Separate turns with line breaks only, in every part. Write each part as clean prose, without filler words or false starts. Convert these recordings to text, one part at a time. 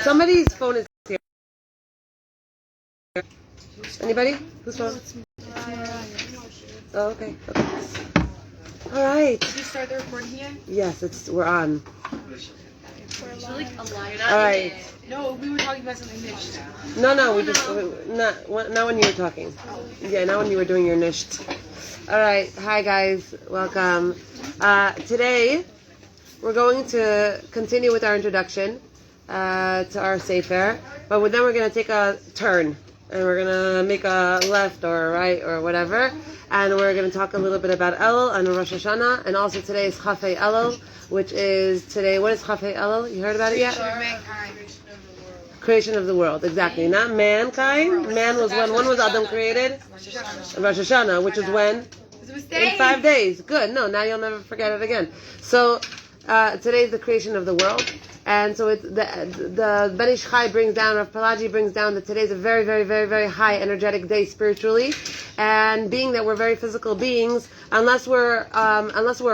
Somebody's phone is here. Anybody? Whose phone? Oh, okay. All right.
Did you start the recording yet?
Yes, we're on.
All
right.
No, we were talking about something niche.
No, we just not when you were talking. Yeah, not when you were doing your nisht. All right, hi guys, welcome. Today we're going to continue with our introduction to our Sefer, but then we're going to take a turn and we're going to make a left or a right or whatever, and we're going to talk a little bit about Elul and Rosh Hashana, and also today is Chafei Elul, which is today. What is Chafei Elul? You heard about it yet? Creation of the world, exactly. Not mankind. Man was when was Adam created? Rosh Hashana, which is when? In 5 days. Good. No, now you'll never forget it again. So today is the creation of the world, and so it's the Ben Ish Chai brings down, Rav Palaji brings down that today is a very, very, very, very high energetic day spiritually, and being that we're very physical beings, unless we're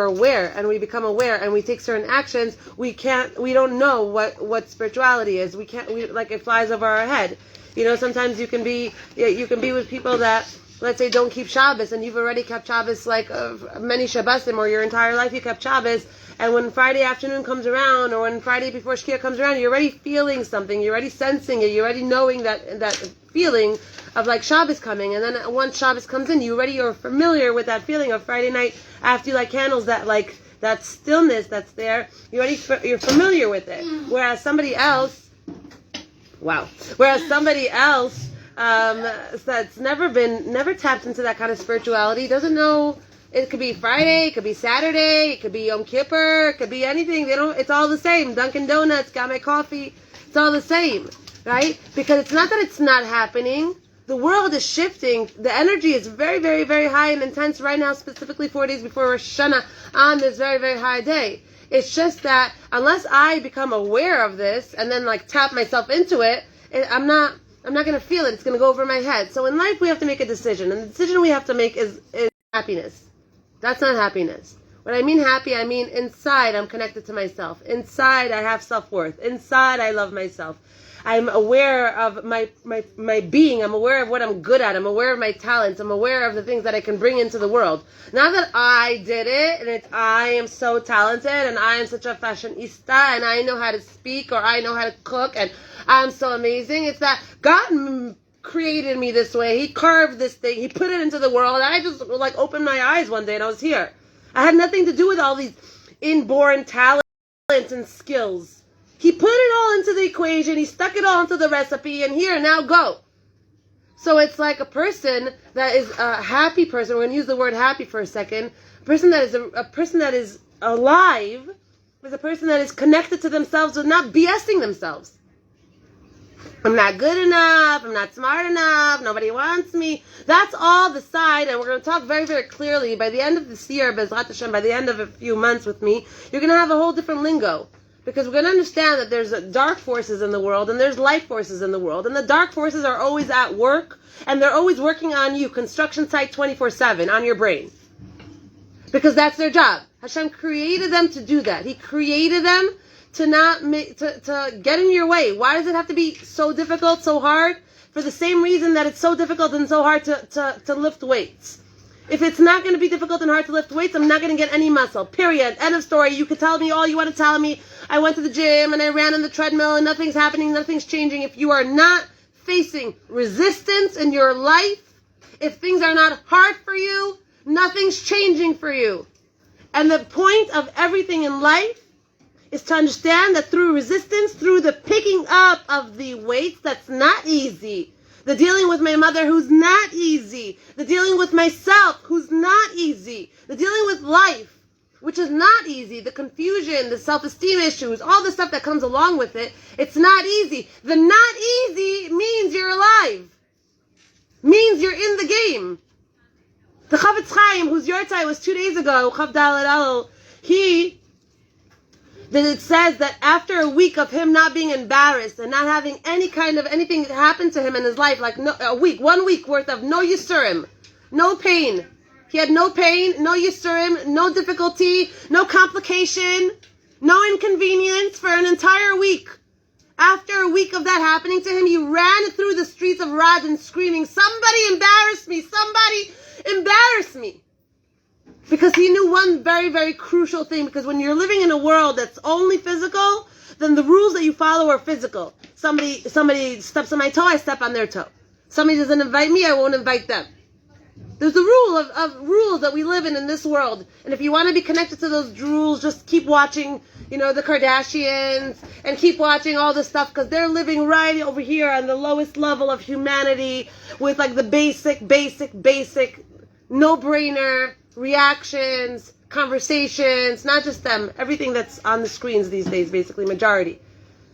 aware and we become aware and we take certain actions, we don't know what spirituality is. Like it flies over our head. You know, sometimes you can be with people that, let's say, don't keep Shabbos, and you've already kept Shabbos like many Shabbosim, or your entire life you kept Shabbos, and when Friday afternoon comes around, or when Friday before Shkia comes around, you're already feeling something, you're already sensing it, you're already knowing that feeling of like Shabbos coming, and then once Shabbos comes in, you're familiar with that feeling of Friday night after you light candles, that stillness that's there, you're familiar with it. Whereas somebody else that's never tapped into that kind of spirituality, doesn't know. It could be Friday, it could be Saturday, it could be Yom Kippur, it could be anything. It's all the same. Dunkin' Donuts, got my coffee. It's all the same, right? Because it's not that it's not happening. The world is shifting. The energy is very, very, very high and intense right now, specifically 4 days before Rosh Hashana, on this very, very high day. It's just that unless I become aware of this and then like tap myself into it, I'm not going to feel it. It's going to go over my head. So in life, we have to make a decision. And the decision we have to make is happiness. That's not happiness. When I mean happy, I mean inside I'm connected to myself. Inside I have self-worth. Inside I love myself. I'm aware of my being. I'm aware of what I'm good at. I'm aware of my talents. I'm aware of the things that I can bring into the world. Not that I did it and I am so talented and I am such a fashionista and I know how to speak or I know how to cook and I'm so amazing. It's that God created me this way. He carved this thing. He put it into the world. I just opened my eyes one day and I was here. I had nothing to do with all these inborn talents and skills. He put it all into the equation. He stuck it all into the recipe, and here, now go. So it's like a person that is a happy person. We're going to use the word happy for a second. A person that is alive is a person that is connected to themselves with not BSing themselves. I'm not good enough. I'm not smart enough. Nobody wants me. That's all the side, and we're going to talk very, very clearly. By the end of this year, Bezrat Hashem, by the end of a few months with me, you're going to have a whole different lingo. Because we're going to understand that there's dark forces in the world and there's light forces in the world. And the dark forces are always at work and they're always working on you, construction site 24/7, on your brain. Because that's their job. Hashem created them to do that. He created them to to get in your way. Why does it have to be so difficult, so hard? For the same reason that it's so difficult and so hard to lift weights. If it's not going to be difficult and hard to lift weights, I'm not going to get any muscle. Period. End of story. You can tell me all you want to tell me. I went to the gym and I ran on the treadmill and nothing's happening, nothing's changing. If you are not facing resistance in your life, if things are not hard for you, nothing's changing for you. And the point of everything in life is to understand that through resistance, through the picking up of the weights, that's not easy. The dealing with my mother, who's not easy. The dealing with myself, who's not easy. The dealing with life, which is not easy. The confusion, the self-esteem issues, all the stuff that comes along with it. It's not easy. The not easy means you're alive. Means you're in the game. The Chavetz Chaim, whose Yortzai was 2 days ago, Chav Daled Elul, it says that after a week of him not being embarrassed and not having any kind of anything happen to him in his life, like 1 week worth of no yisurim, no pain. He had no pain, no yisurim, no difficulty, no complication, no inconvenience for an entire week. After a week of that happening to him, he ran through the streets of Radin screaming, somebody embarrass me, somebody embarrass me. Because he knew one very, very crucial thing. Because when you're living in a world that's only physical, then the rules that you follow are physical. Somebody steps on my toe, I step on their toe. Somebody doesn't invite me, I won't invite them. There's a rule of rules that we live in this world. And if you want to be connected to those rules, just keep watching, the Kardashians, and keep watching all this stuff, because they're living right over here on the lowest level of humanity with like the basic, no-brainer reactions, conversations, not just them, everything that's on the screens these days, basically, majority.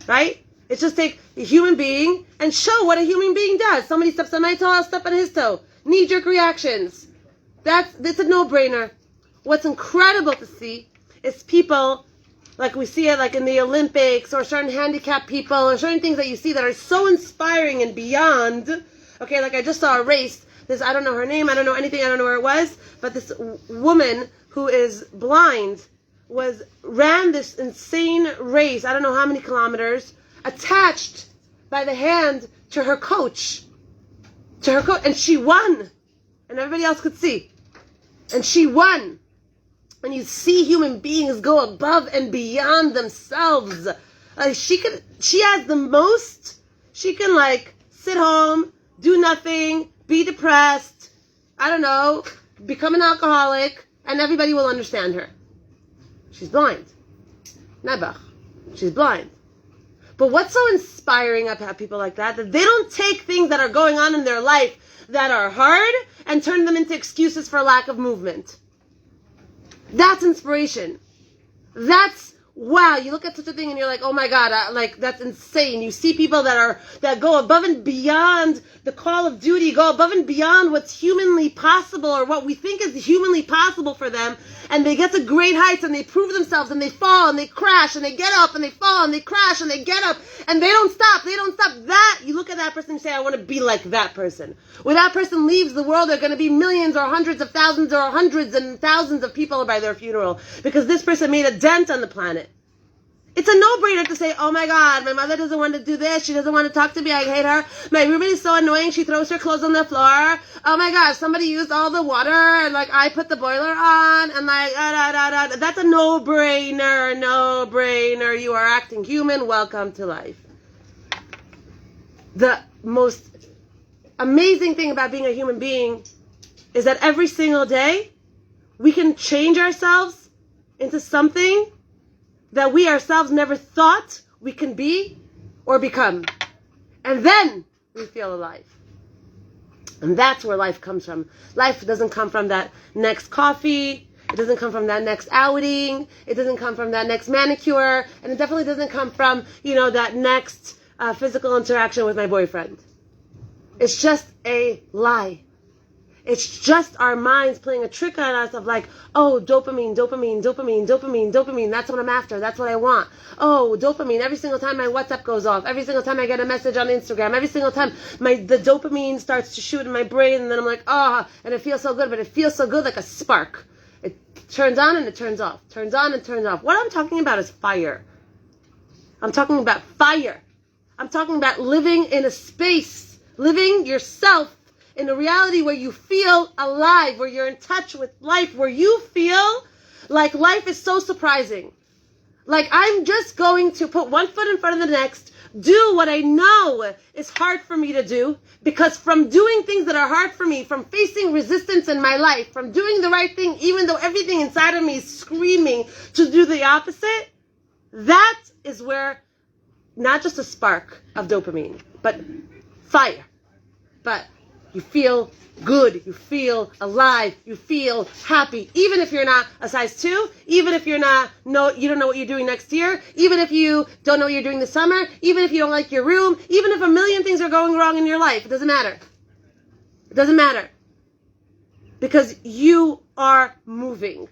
Right? It's just take a human being and show what a human being does. Somebody steps on my toe, I'll step on his toe. Knee-jerk reactions. That's a no-brainer. What's incredible to see is people, like we see it like in the Olympics, or certain handicapped people, or certain things that you see that are so inspiring and beyond. Okay, like I just saw a race. I don't know her name, I don't know anything, I don't know where it was, but this woman who is blind ran this insane race, I don't know how many kilometers, attached by the hand to her coach. And she won. And everybody else could see. And she won. And you see human beings go above and beyond themselves. She has the most. She can sit home, do nothing, be depressed, I don't know, become an alcoholic, and everybody will understand her. She's blind. Nebuch. She's blind. But what's so inspiring about people like that they don't take things that are going on in their life that are hard and turn them into excuses for lack of movement. That's inspiration. That's, wow, you look at such a thing and you're like, oh my God, that's insane. You see people that go above and beyond the call of duty, go above and beyond what's humanly possible, or what we think is humanly possible for them, and they get to great heights and they prove themselves, and they fall and they crash and they get up, and they fall and they crash and they get up, and they don't stop. That, you look at that person and say, I want to be like that person. When that person leaves the world, there are going to be millions or hundreds of thousands or hundreds and thousands of people by their funeral, because this person made a dent on the planet. It's a no-brainer to say, oh my God, my mother doesn't want to do this, she doesn't want to talk to me, I hate her, my roommate is so annoying, she throws her clothes on the floor, oh my God, somebody used all the water, and I put the boiler on, and that's a no-brainer, you are acting human, welcome to life. The most amazing thing about being a human being is that every single day, we can change ourselves into something that we ourselves never thought we can be or become. And then we feel alive. And that's where life comes from. Life doesn't come from that next coffee. It doesn't come from that next outing. It doesn't come from that next manicure. And it definitely doesn't come from, that next physical interaction with my boyfriend. It's just a lie. It's just our minds playing a trick on us of dopamine. That's what I'm after. That's what I want. Oh, dopamine. Every single time my WhatsApp goes off. Every single time I get a message on Instagram. Every single time the dopamine starts to shoot in my brain. And then I'm like, and it feels so good. But it feels so good like a spark. It turns on and it turns off. Turns on and turns off. What I'm talking about is fire. I'm talking about fire. I'm talking about living in a space. Living yourself in a reality where you feel alive, where you're in touch with life, where you feel like life is so surprising. Like I'm just going to put one foot in front of the next, do what I know is hard for me to do, because from doing things that are hard for me, from facing resistance in my life, from doing the right thing, even though everything inside of me is screaming to do the opposite, that is where not just a spark of dopamine, but fire. But you feel good, you feel alive, you feel happy, even if you're not a size 2, even if you don't know what you're doing next year, even if you don't know what you're doing this summer, even if you don't like your room, even if a million things are going wrong in your life, it doesn't matter. It doesn't matter. Because you are moving.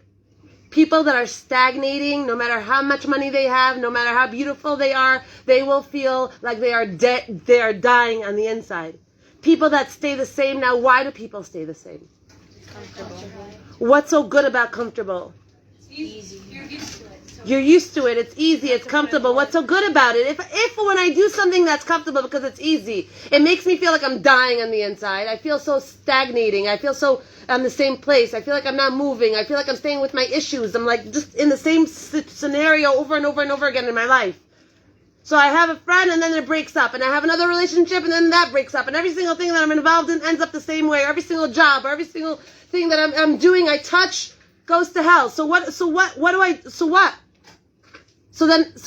People that are stagnating, no matter how much money they have, no matter how beautiful they are, they will feel like they are dying on the inside. People that stay the same. Now, why do people stay the same?
Comfortable.
What's so good about comfortable?
It's easy. You're used to it. So
You're used to it. It's easy. It's comfortable. What's so good about it? If when I do something that's comfortable because it's easy, it makes me feel like I'm dying on the inside. I feel so stagnating. I feel so I'm the same place. I feel like I'm not moving. I feel like I'm staying with my issues. I'm like just in the same scenario over and over and over again in my life. So I have a friend and then it breaks up, and I have another relationship and then that breaks up, and every single thing that I'm involved in ends up the same way. Or every single job or every single thing that I'm doing, I touch, goes to hell. So what? So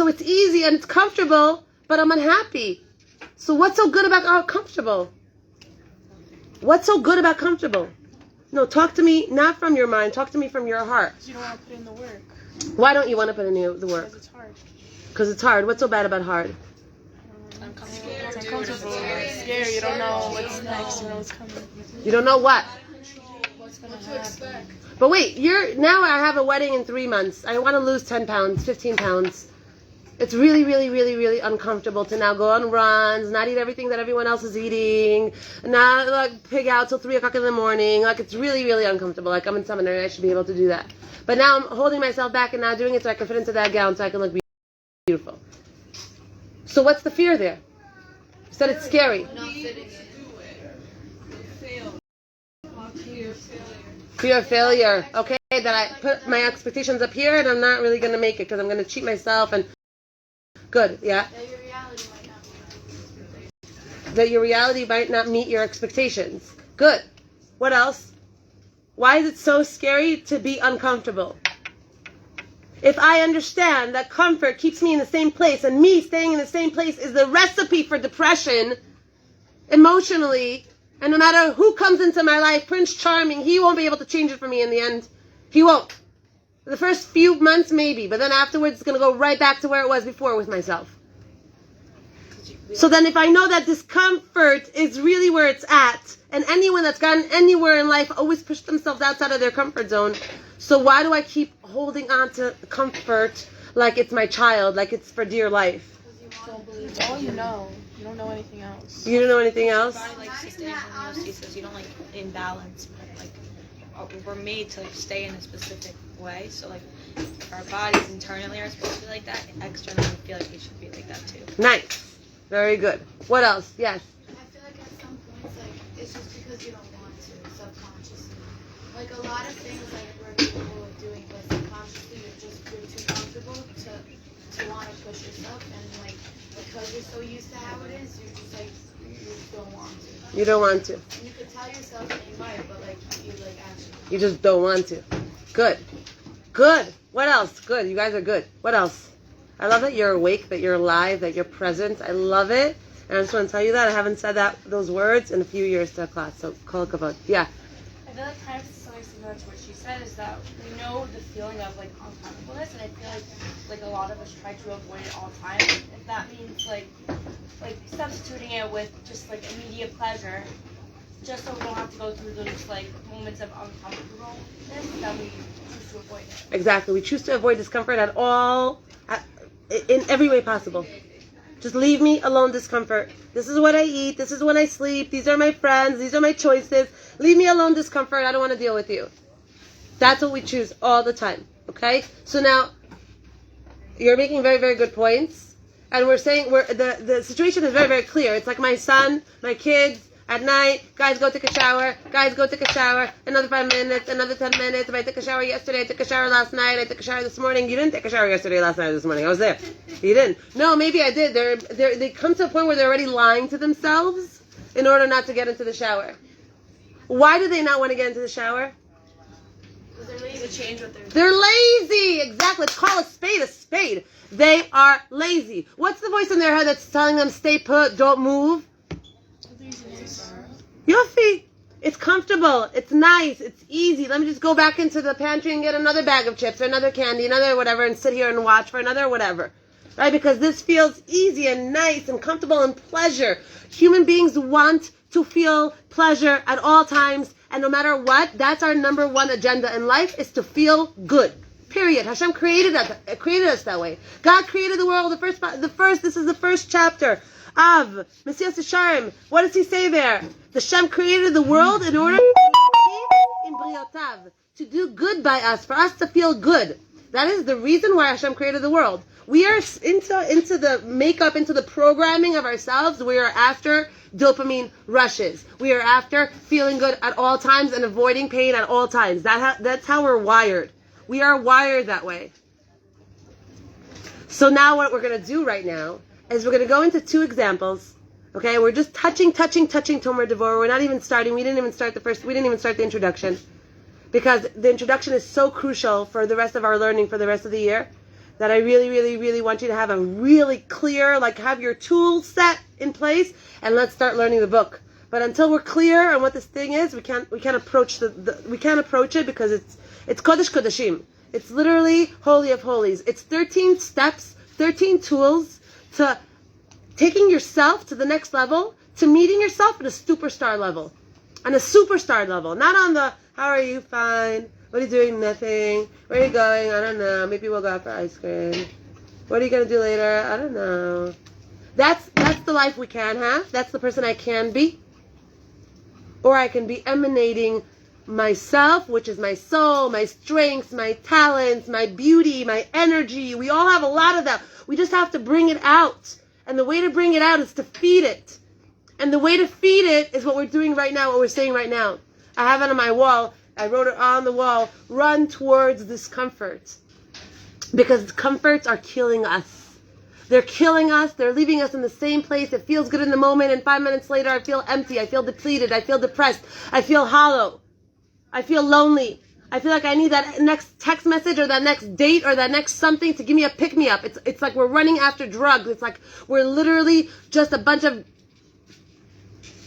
it's easy and it's comfortable, but I'm unhappy. So what's so good about comfortable? What's so good about comfortable? No, talk to me not from your mind. Talk to me from your heart.
Because you don't want to put in the work.
Why don't you want to put in the work?
Because it's hard.
Because it's hard. What's so bad about hard?
Uncomfortable. It's uncomfortable. It's scary. You don't know what's next. You know what's coming.
You don't know what?
What's going to happen.
But wait, now I have a wedding in 3 months. I want to lose 10 pounds, 15 pounds. It's really, really, really, really uncomfortable to now go on runs, not eat everything that everyone else is eating, not like pig out till 3 o'clock in the morning. Like it's really, really uncomfortable. Like I'm in seminary, I should be able to do that. But now I'm holding myself back and not doing it so I can fit into that gown so I can look beautiful. So what's the fear there? You said it's scary. Fear of failure. Okay, that I put my expectations up here and I'm not really going to make it because I'm going to cheat myself and... Good, yeah? That your reality might not meet your expectations. Good. What else? Why is it so scary to be uncomfortable? If I understand that comfort keeps me in the same place, and me staying in the same place is the recipe for depression, emotionally, and no matter who comes into my life, Prince Charming, he won't be able to change it for me in the end. He won't. The first few months maybe, but then afterwards it's going to go right back to where it was before with myself. So then if I know that discomfort is really where it's at, and anyone that's gotten anywhere in life always push themselves outside of their comfort zone, so why do I keep holding on to comfort like it's my child, like it's for dear life?
It's all you know. You don't know anything else.
You don't know anything else?
Like sustains homeostasis, you don't like imbalance, but like we're made to like stay in a specific way. So like if our bodies internally are supposed to be like that, externally we feel like they should be like that too.
Nice. Very good. What else? Yes.
I feel like at some points, like, it's just because you don't want to, subconsciously. Like, a lot of things, like, we're capable of doing, but subconsciously you're too comfortable to want to push yourself, and, like, because you're so used to how it is, you're just, like, you just don't want to.
You don't want to.
And you could tell yourself that you might, but, like, you, like, actually...
You just don't want to. Good. Good. What else? Good. You guys are good. What else? I love that you're awake, that you're alive, that you're present. I love it. And I just want to tell you that I haven't said those words in a few years to a class. So, kol kavod. Yeah.
I feel like kind of something similar to what she said is that we know the feeling of like uncomfortableness, and I feel like a lot of us try to avoid it all the time. If that means like substituting it with just like immediate pleasure, just so we don't have to go through those like moments of uncomfortableness, then we choose to avoid it.
Exactly. We choose to avoid discomfort in every way possible. Just leave me alone, discomfort. This is what I eat. This is when I sleep. These are my friends. These are my choices. Leave me alone, discomfort. I don't want to deal with you. That's what we choose all the time. Okay? So now, you're making very, very good points. And we're saying, the situation is very, very clear. It's like my son, my kids, at night, guys go take a shower, another 5 minutes, another 10 minutes. If I took a shower yesterday, I took a shower last night, I took a shower this morning. You didn't take a shower yesterday, last night, or this morning. I was there. You didn't. No, maybe I did. They come to a point where they're already lying to themselves in order not to get into the shower. Why do they not want to get into the shower?
Because they're lazy to change what
They're lazy. Exactly. Let's call a spade a spade. They are lazy. What's the voice in their head that's telling them stay put, don't move? Yofi, it's comfortable, it's nice, it's easy. Let me just go back into the pantry and get another bag of chips or another candy, another whatever, and sit here and watch for another whatever. Right? Because this feels easy and nice and comfortable and pleasure. Human beings want to feel pleasure at all times, and no matter what, that's our number one agenda in life, is to feel good. Period. Hashem created us that way. God created the world. This is the first chapter of Messias Yesharim. What does he say there? The Shem created the world in order to do good by us, for us to feel good. That is the reason why Hashem created the world. We are into the makeup, into the programming of ourselves. We are after dopamine rushes. We are after feeling good at all times and avoiding pain at all times. That's how we're wired. We are wired that way. So now what we're going to do right now is we're going to go into 2 examples. Okay, we're just touching Tomer Devorah. We're not even starting. We didn't even start the introduction. Because the introduction is so crucial for the rest of our learning for the rest of the year that I really, really, really want you to have a really clear, have your tool set in place, and let's start learning the book. But until we're clear on what this thing is, we can't approach we can't approach it because it's Kodesh Kodeshim. It's literally Holy of Holies. It's 13 steps, 13 tools to taking yourself to the next level, to meeting yourself at a superstar level. On a superstar level, not on the how are you? Fine. What are you doing? Nothing. Where are you going? I don't know. Maybe we'll go out for ice cream. What are you gonna do later? I don't know. That's the life we can have. That's the person I can be. Or I can be emanating myself, which is my soul, my strengths, my talents, my beauty, my energy. We all have a lot of that. We just have to bring it out. And the way to bring it out is to feed it. And the way to feed it is what we're doing right now, what we're saying right now. I have it on my wall. I wrote it on the wall. Run towards discomfort. Because comforts are killing us. They're killing us. They're leaving us in the same place. It feels good in the moment, and 5 minutes later I feel empty. I feel depleted. I feel depressed. I feel hollow. I feel lonely. I feel like I need that next text message or that next date or that next something to give me a pick-me-up. It's like we're running after drugs. It's like we're literally just a bunch of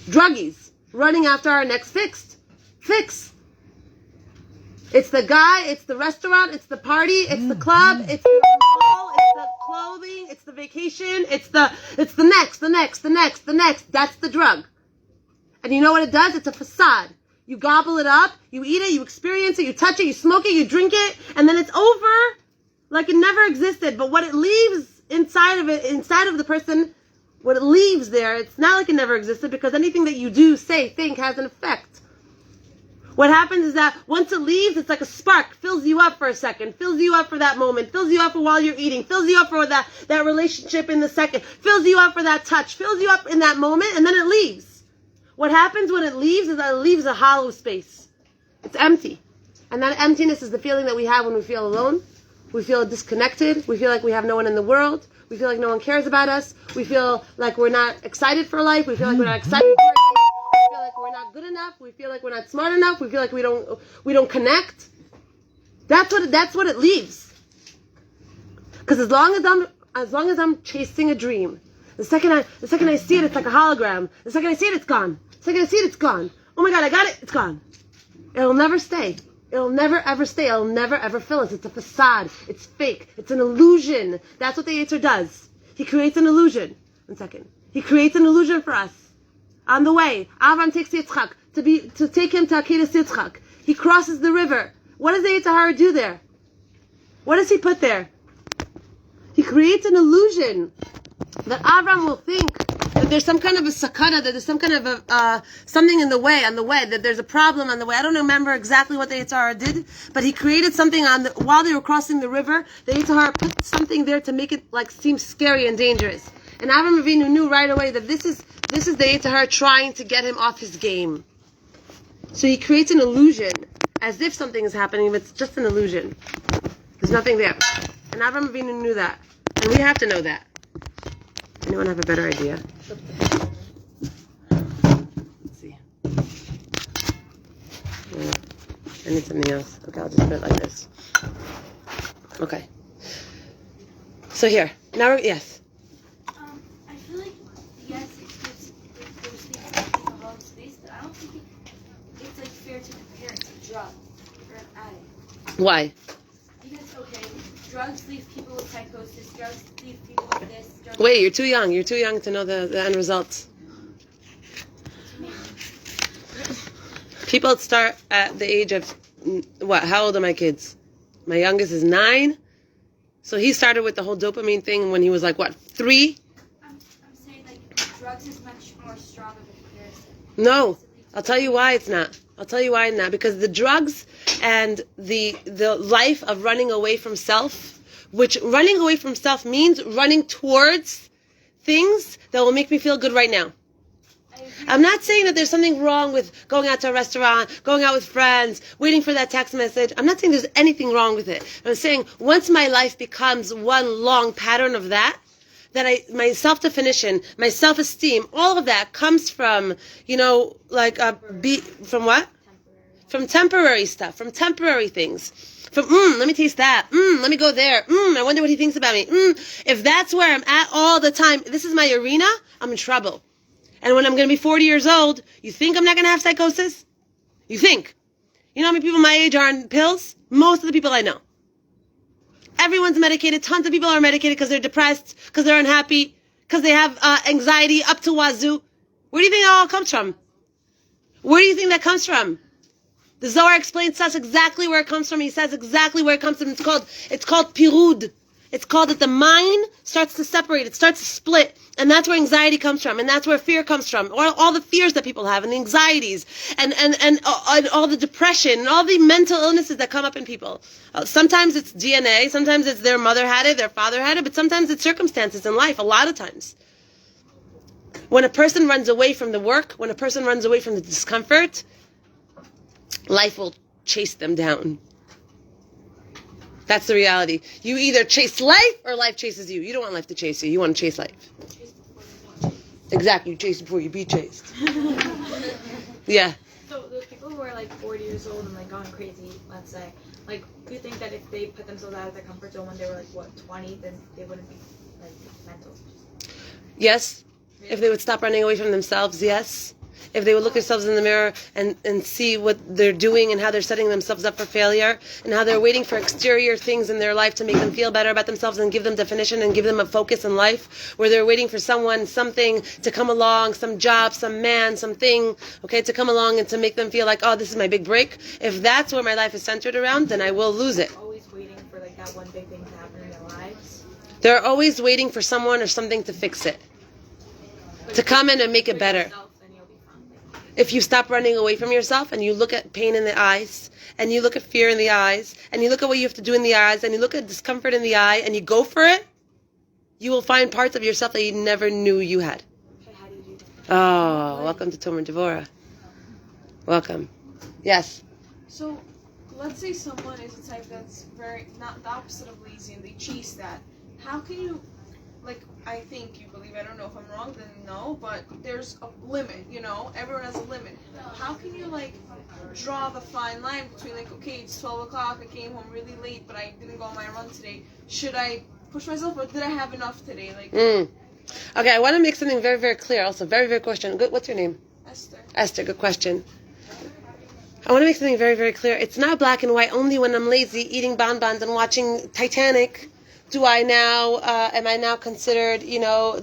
druggies running after our next fix. It's the guy, it's the restaurant, it's the party, it's the club, it's the mall, it's the clothing, it's the vacation, it's the next. That's the drug. And you know what it does? It's a facade. You gobble it up, you eat it, you experience it, you touch it, you smoke it, you drink it, and then it's over like it never existed. But what it leaves inside of the person, what it leaves there, it's not like it never existed because anything that you do, say, think has an effect. What happens is that once it leaves, it's like a spark, fills you up for a second, fills you up for that moment, fills you up for while you're eating, fills you up for that relationship in the second, fills you up for that touch, fills you up in that moment, and then it leaves. What happens when it leaves is that it leaves a hollow space. It's empty. And that emptiness is the feeling that we have when we feel alone. We feel disconnected. We feel like we have no one in the world. We feel like no one cares about us. We feel like we're not excited for life. We feel like we're not excited for life. We feel like we're not good enough. We feel like we're not smart enough. We feel like we don't connect. That's what it leaves. Because as long as I'm chasing a dream, the second I see it, it's like a hologram. The second I see it, it's gone. The second I see it, it's gone. Oh my God, I got it, it's gone. It'll never stay. It'll never ever stay. It'll never ever fill us. It's a facade. It's fake. It's an illusion. That's what the Yetzer does. He creates an illusion. 1 second. He creates an illusion for us. On the way, Avram takes Yitzchak to take him to Akedas Yitzchak. He crosses the river. What does the Yetzer Hara do there? What does he put there? He creates an illusion that Avram will think that there's some kind of a sakana, that there's some kind of a something on the way, that there's a problem on the way. I don't remember exactly what the Yetzer Hara did, but he created something while they were crossing the river. The Yetzer Hara put something there to make it seem scary and dangerous. And Avram Avinu knew right away that this is the Yetzer Hara trying to get him off his game. So he creates an illusion, as if something is happening, but it's just an illusion. There's nothing there. And Avram Avinu knew that. And we have to know that. Anyone have a better idea? Let's see. Yeah, I need something else. Okay, I'll just put it like this. Okay. So here. Now yes.
I feel like, yes, it's those things in the hollow space, but I don't think it's fair to compare it to drugs or an addict.
Why?
Because, okay, drugs leave people with psychosis, drugs leave people with this.
Wait, you're too young. You're too young to know the end results. People start at the age of, what? How old are my kids? My youngest is 9. So he started with the whole dopamine thing when he was 3?
I'm saying drugs is much more strong of a comparison.
No. I'll tell you why it's not. Because the drugs and the life of running away from self, which running away from self means running towards things that will make me feel good right now. I'm not saying that there's something wrong with going out to a restaurant, going out with friends, waiting for that text message. I'm not saying there's anything wrong with it. I'm saying once my life becomes one long pattern of that my self-definition, my self-esteem, all of that comes from, from what? From temporary stuff, from temporary things. From, let me taste that. Let me go there. I wonder what he thinks about me. If that's where I'm at all the time, this is my arena, I'm in trouble. And when I'm going to be 40 years old, you think I'm not going to have psychosis? You think? You know how many people my age are on pills? Most of the people I know. Everyone's medicated. Tons of people are medicated because they're depressed, because they're unhappy, because they have anxiety up to wazoo. Where do you think that all comes from? Where do you think that comes from? The Zohar explains to us exactly where it comes from. He says exactly where it comes from. It's called pirud. It's called that the mind starts to separate. It starts to split. And that's where anxiety comes from. And that's where fear comes from. Or all the fears that people have and the anxieties and all the depression and all the mental illnesses that come up in people. Sometimes it's DNA. Sometimes it's their mother had it, their father had it. But sometimes it's circumstances in life, a lot of times. When a person runs away from the work, when a person runs away from the discomfort, life will chase them down. That's the reality. You either chase life or life chases you. You don't want life to chase you. You want to chase life. Exactly. You chase before you be chased. Yeah.
So those people who are like 40 years old and like gone crazy, let's say, like, do you think that if they put themselves out of their comfort zone when they were like 20, then they wouldn't be like mental?
Yes. Really? If they would stop running away from themselves, yes. If they would look themselves in the mirror and see what they're doing and how they're setting themselves up for failure and how they're waiting for exterior things in their life to make them feel better about themselves and give them definition and give them a focus in life, where they're waiting for someone, something to come along, some job, some man, something, okay, to come along and to make them feel like, oh, this is my big break. If that's where my life is centered around, then I will lose it.
Always waiting for like that one big thing to happen in their lives.
They're always waiting for someone or something to fix it, to come in and make it better. If you stop running away from yourself and you look at pain in the eyes and you look at fear in the eyes and you look at what you have to do in the eyes and you look at discomfort in the eye and you go for it, you will find parts of yourself that you never knew you had.
Okay, how do you do that?
Oh, welcome to Tomer Devorah. Welcome. Yes.
So, let's say someone is a type that's very, not the opposite of lazy and they chase that. How can you, like, I think you believe, I don't know if I'm wrong, then no, but there's a limit, everyone has a limit. How can you, like, draw the fine line between, like, okay, it's 12 o'clock, I came home really late, but I didn't go on my run today. Should I push myself, or did I have enough today? Like,
Okay, I want to make something very, very clear also. Very, very question. Good. What's your name?
Esther.
Esther, good question. I want to make something very, very clear. It's not black and white only when I'm lazy, eating bonbons and watching Titanic. Do I now, am I now considered,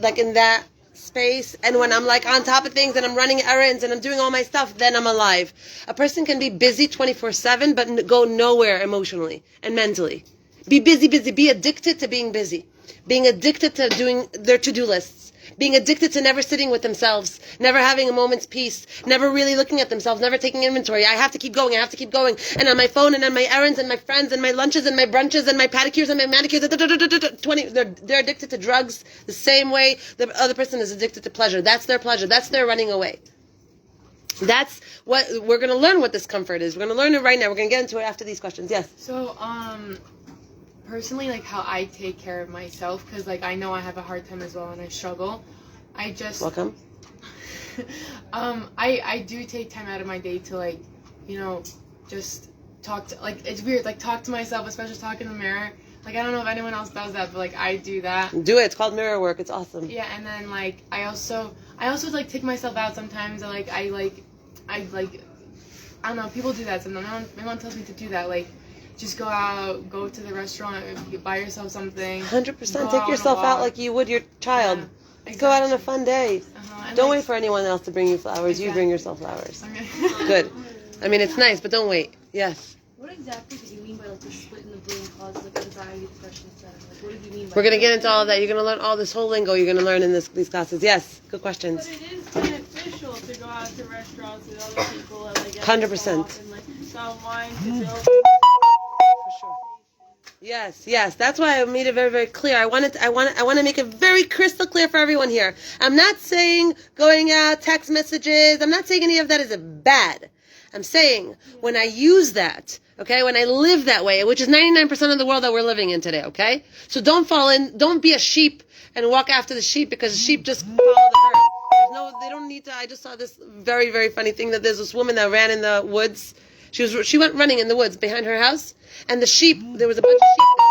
like in that space? And when I'm like on top of things and I'm running errands and I'm doing all my stuff, then I'm alive. A person can be busy 24/7, but go nowhere emotionally and mentally. Be busy, be addicted to being busy. Being addicted to doing their to-do lists. Being addicted to never sitting with themselves, never having a moment's peace, never really looking at themselves, never taking inventory. I have to keep going. And on my phone and on my errands and my friends and my lunches and my brunches and my pedicures and my manicures. 20, they're addicted to drugs the same way the other person is addicted to pleasure. That's their pleasure. That's their running away. That's what we're going to learn what discomfort is. We're going to learn it right now. We're going to get into it after these questions. Yes.
So, personally, like how I take care of myself, because like I know I have a hard time as well and I struggle. I just
welcome.
I do take time out of my day to like, just talk to, like, it's weird, like talk to myself, especially talk in the mirror. Like, I don't know if anyone else does that, but like I do that.
Do it. It's called mirror work. It's awesome.
Yeah, and then like I also like take myself out sometimes. I don't know. People do that sometimes. My mom tells me to do that. Like, just go out, go to the restaurant, buy yourself something.
100%. Take yourself out like you would your child. Yeah, exactly. Go out on a fun day. Don't wait for anyone else to bring you flowers. Exactly. You bring yourself flowers. Okay. Good. I mean, it's nice, but don't wait. Yes.
What exactly do you mean by like the split in the brain causes like anxiety, depression, etc.? Like, what do you mean by
We're going to get into all of that. You're going to learn all this whole lingo you're going to learn in these classes. Yes. Good questions.
But it is beneficial.
beneficial to go out to restaurants with other people and like get
100%.
and like stop wine to build.
For sure. Yes. That's why I made it very, very clear. I want to make it very crystal clear for everyone here. I'm not saying going out, text messages. I'm not saying any of that is bad. I'm saying when I use that, okay, when I live that way, which is 99% of the world that we're living in today, okay? So don't be a sheep and walk after the sheep because the sheep just follow the herd. They don't need to. I just saw this very, very funny thing that there's this woman that ran in the woods. She went running in the woods behind her house, and the sheep, there was a bunch of sheep there.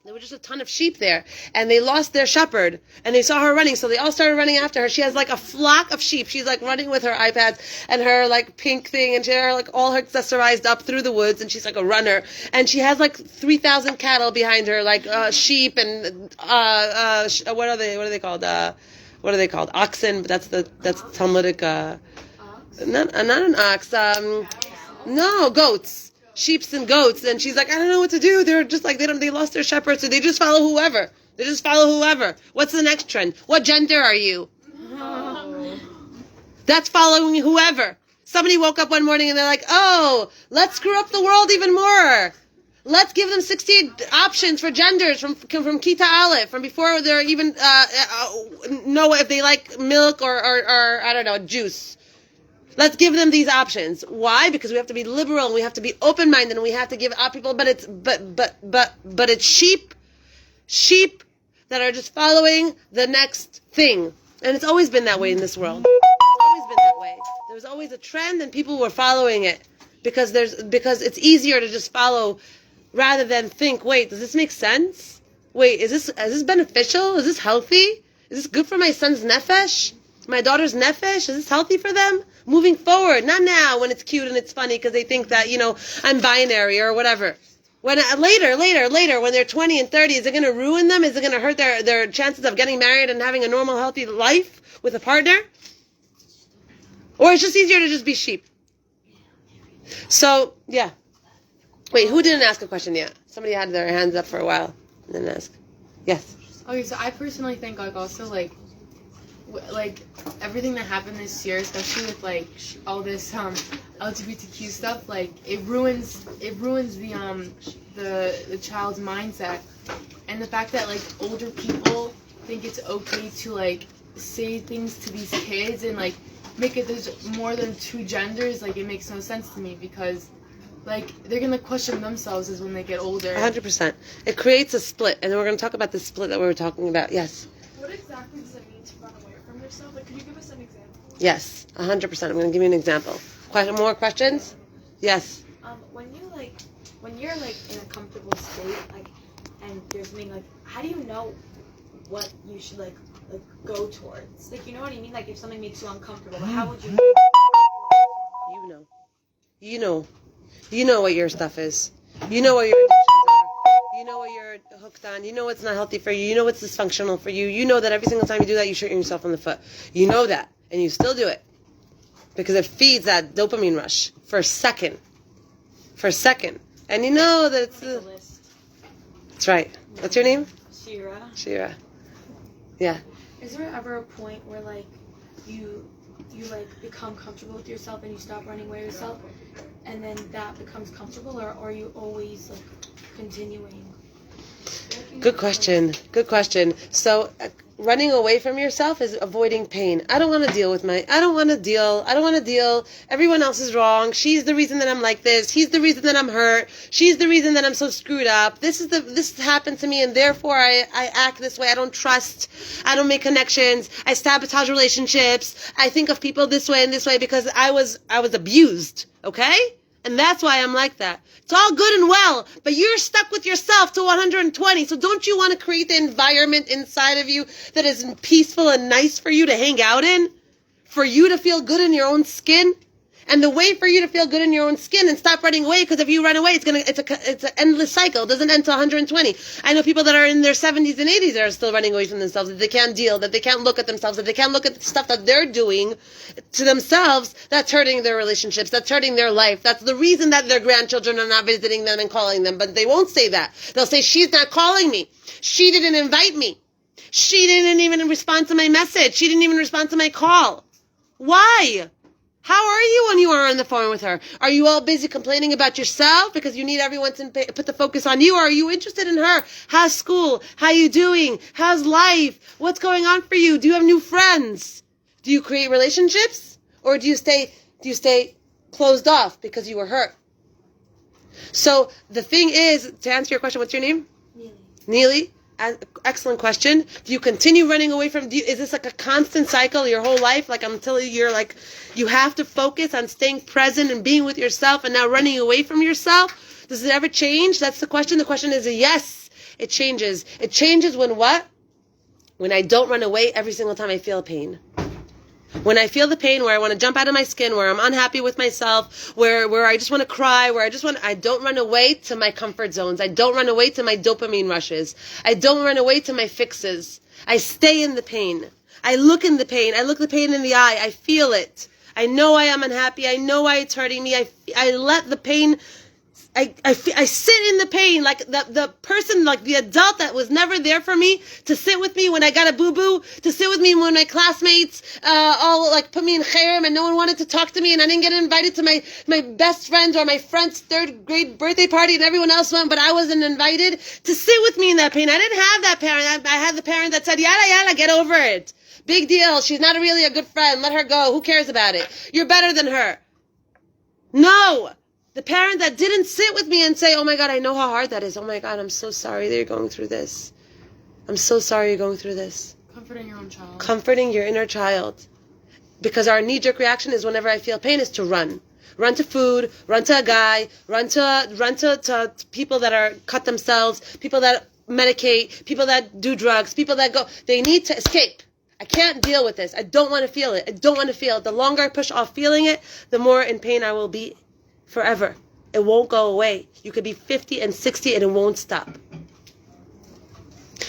There were just a ton of sheep there, and they lost their shepherd, and they saw her running, so they all started running after her. She has like a flock of sheep. She's like running with her iPads and her like pink thing, and she had like all her accessorized up through the woods, and she's like a runner, and she has like 3,000 cattle behind her, like sheep and what are they called? What are they called? Oxen, but that's Talmudic. Not an ox. No, goats. Sheeps and goats, and she's like, I don't know what to do. They're just like they lost their shepherd, so they just follow whoever. What's the next trend? What gender are you? That's following whoever. Somebody woke up one morning and they're like, oh, let's screw up the world even more. Let's give them 60 options for genders from Kita Aleph, from before they're even know if they like milk or I don't know, juice. Let's give them these options. Why? Because we have to be liberal and we have to be open-minded and we have to give out people. But it's sheep that are just following the next thing, and it's always been that way in this world. It's always been that way. There was always a trend, and people were following it because it's easier to just follow rather than think. Wait, does this make sense? Wait, is this beneficial? Is this healthy? Is this good for my son's nefesh? My daughter's nefesh? Is this healthy for them? Moving forward, not now when it's cute and it's funny because they think that, I'm binary or whatever. When later, when they're 20 and 30, is it going to ruin them? Is it going to hurt their chances of getting married and having a normal, healthy life with a partner? Or it's just easier to just be sheep? So, yeah. Wait, who didn't ask a question yet? Somebody had their hands up for a while and didn't ask. Yes.
Okay, so I personally think also everything that happened this year, especially with all this LGBTQ stuff, it ruins the child's mindset, and the fact that older people think it's okay to say things to these kids and make it there's more than two genders, it makes no sense to me because they're gonna question themselves as when they get older.
100%. It creates a split, and we're gonna talk about the split that we were talking about. Yes.
What exactly does it mean to run away from yourself? Could you give us an example?
Yes, 100%. I'm going to give you an example. More questions? Yes.
When you're in a comfortable state, and there's something how do you know what you should go towards? You know what I mean? If something makes you uncomfortable, how would you know?
You know what your stuff is. You know what your addictions are. You know what you're hooked on. You know what's not healthy for you. You know what's dysfunctional for you. You know that every single time you do that, you're shooting yourself in the foot. You know that. And you still do it. Because it feeds that dopamine rush for a second. And you know that it's... That's right. What's your name? Shira. Yeah.
Is there ever a point where you become comfortable with yourself and you stop running away with yourself, and then that becomes comfortable, or are you always continuing?
Good question. So running away from yourself is avoiding pain. I don't want to deal. Everyone else is wrong. She's the reason that I'm like this. He's the reason that I'm hurt. She's the reason that I'm so screwed up. This happened to me, and therefore I act this way. I don't trust. I don't make connections. I sabotage relationships. I think of people this way and this way because I was abused. Okay? And that's why I'm like that. It's all good and well, but you're stuck with yourself to 120. So don't you want to create the environment inside of you that is peaceful and nice for you to hang out in? For you to feel good in your own skin? And the way for you to feel good in your own skin and stop running away, because if you run away, it's an endless cycle. It doesn't end till 120. I know people that are in their 70s and 80s that are still running away from themselves, that they can't deal, that they can't look at themselves, that they can't look at the stuff that they're doing to themselves that's hurting their relationships, that's hurting their life. That's the reason that their grandchildren are not visiting them and calling them. But they won't say that. They'll say, she's not calling me. She didn't invite me. She didn't even respond to my message. She didn't even respond to my call. Why? How are you when you are on the phone with her? Are you all busy complaining about yourself because you need everyone to put the focus on you? Or are you interested in her? How's school? How you doing? How's life? What's going on for you? Do you have new friends? Do you create relationships? Or do you stay closed off because you were hurt? So the thing is, to answer your question, what's your name? Neely. Excellent question. Do you continue running away from, is this like a constant cycle your whole life? Like until you're like, you have to focus on staying present and being with yourself and now running away from yourself? Does it ever change? That's the question. The question is a yes, it changes. It changes when what? When I don't run away every single time I feel pain. When I feel the pain, where I want to jump out of my skin, where I'm unhappy with myself, where I just want to cry, I don't run away to my comfort zones. I don't run away to my dopamine rushes. I don't run away to my fixes. I stay in the pain. I look in the pain. I look the pain in the eye. I feel it. I know I am unhappy. I know why it's hurting me. I let the pain, I sit in the pain, like the person, like the adult that was never there for me, to sit with me when I got a boo-boo, to sit with me when my classmates all like put me in cherem and no one wanted to talk to me and I didn't get invited to my best friend's or my friend's 3rd grade birthday party and everyone else went, but I wasn't invited, to sit with me in that pain. I didn't have that parent. I had the parent that said, yalla, get over it. Big deal. She's not really a good friend. Let her go. Who cares about it? You're better than her. No. The parent that didn't sit with me and say, oh my God, I know how hard that is. Oh my God, I'm so sorry that you're going through this. I'm so sorry you're going through this.
Comforting your own child.
Comforting your inner child. Because our knee-jerk reaction is whenever I feel pain is to run. Run to food, run to a guy, run to people that are cut themselves, people that medicate, people that do drugs, people that go. They need to escape. I can't deal with this. I don't want to feel it. I don't want to feel it. The longer I push off feeling it, the more in pain I will be. Forever. It won't go away. You could be 50 and 60 and it won't stop.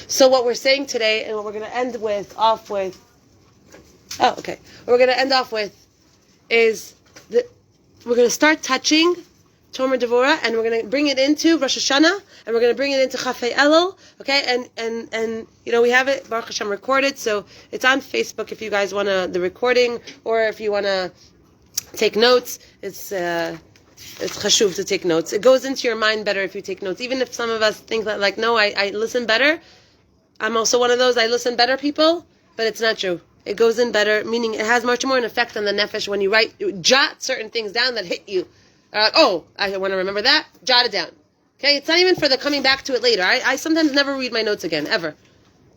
So what we're saying today, and what we're going to end off with, what we're going to end off with is that we're going to start touching Tomer Devorah, and we're going to bring it into Rosh Hashana, and we're going to bring it into Chafei Elul, okay? And we have it, Baruch Hashem, recorded, so it's on Facebook if you guys want the recording, or if you want to take notes. It's chashuv to take notes. It goes into your mind better if you take notes. Even if some of us think that, like, no, I listen better. I'm also one of those, I listen better people, but it's not true. It goes in better, meaning it has much more an effect on the nefesh when you jot certain things down that hit you. I want to remember that. Jot it down. Okay? It's not even for the coming back to it later. I sometimes never read my notes again, ever.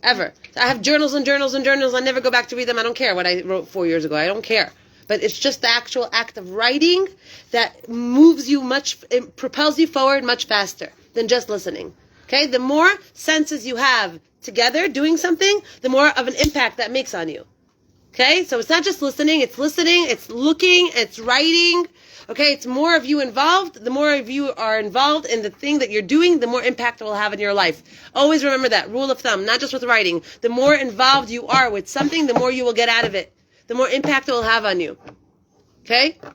Ever. I have journals and journals and journals. I never go back to read them. I don't care what I wrote 4 years ago. I don't care. But it's just the actual act of writing that moves you it propels you forward much faster than just listening. Okay? The more senses you have together doing something, the more of an impact that makes on you. Okay? So it's not just listening, it's looking, it's writing. Okay? It's more of you involved. The more of you are involved in the thing that you're doing, the more impact it will have in your life. Always remember that. Rule of thumb, not just with writing. The more involved you are with something, the more you will get out of it. The more impact it will have on you. Okay? All